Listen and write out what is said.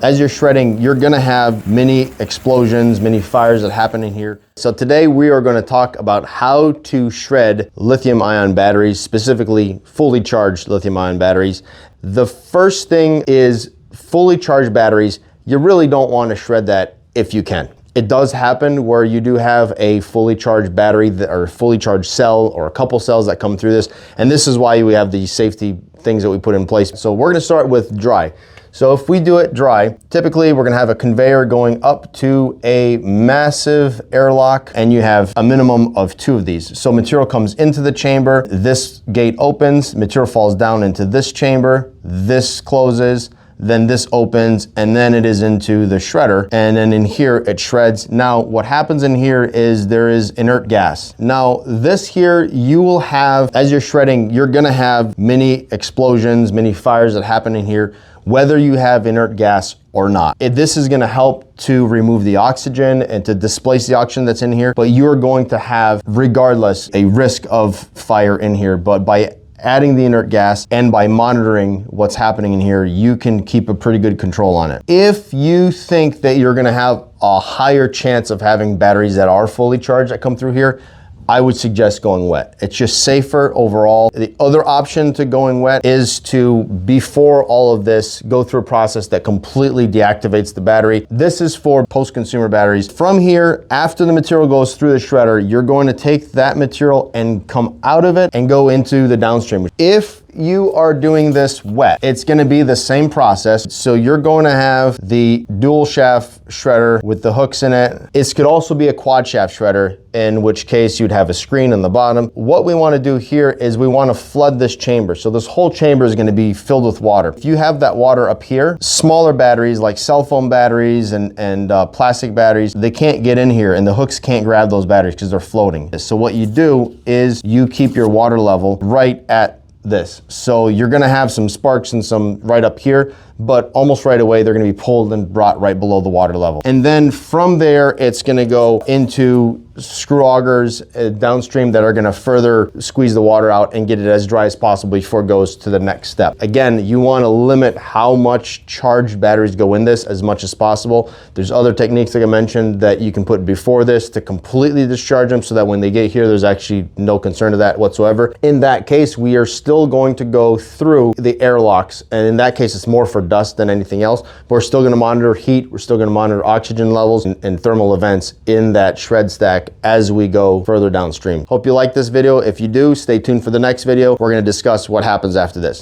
As you're shredding, you're gonna have mini explosions, mini fires that happen in here. So today we are gonna talk about how to shred lithium ion batteries, specifically fully charged lithium ion batteries. The first thing is fully charged batteries. You really don't wanna shred that if you can. It does happen where you do have a fully charged battery or fully charged cell or a couple cells that come through this. And this is why we have the safety things that we put in place. So we're gonna start with dry. So if we do it dry, typically we're gonna have a conveyor going up to a massive airlock, and you have a minimum of 2 of these. So material comes into the chamber, this gate opens, material falls down into this chamber, this closes, then this opens, and then it is into the shredder, and then in here it shreds. Now what happens in here is there is inert gas. Now this here, you will have, as you're shredding, you're gonna have mini explosions, mini fires that happen in here, whether you have inert gas or not. This is gonna help to remove the oxygen and to displace the oxygen that's in here, but you're going to have, regardless, a risk of fire in here. But by adding the inert gas and by monitoring what's happening in here, you can keep a pretty good control on it. If you think that you're gonna have a higher chance of having batteries that are fully charged that come through here, I would suggest going wet. It's just safer overall. The other option to going wet is to, before all of this, go through a process that completely deactivates the battery. This is for post-consumer batteries. From here, after the material goes through the shredder, you're going to take that material and come out of it and go into the downstream. If you are doing this wet, it's gonna be the same process. So you're going to have the dual shaft shredder with the hooks in it. It could also be a quad shaft shredder, in which case you'd have a screen on the bottom. What we wanna do here is we wanna flood this chamber. So this whole chamber is gonna be filled with water. If you have that water up here, smaller batteries like cell phone batteries and plastic batteries, they can't get in here and the hooks can't grab those batteries because they're floating. So what you do is you keep your water level right at this. So you're gonna have some sparks and some right up here, but almost right away they're gonna be pulled and brought right below the water level. And then from there, it's gonna go into screw augers downstream that are gonna further squeeze the water out and get it as dry as possible before it goes to the next step. Again, you wanna limit how much charged batteries go in this as much as possible. There's other techniques, like I mentioned, that you can put before this to completely discharge them so that when they get here, there's actually no concern of that whatsoever. In that case, we are still going to go through the airlocks, and in that case, it's more for dust than anything else, but we're still gonna monitor heat, we're still gonna monitor oxygen levels and thermal events in that shred stack as we go further downstream. Hope you like this video. If you do, stay tuned for the next video. We're gonna discuss what happens after this.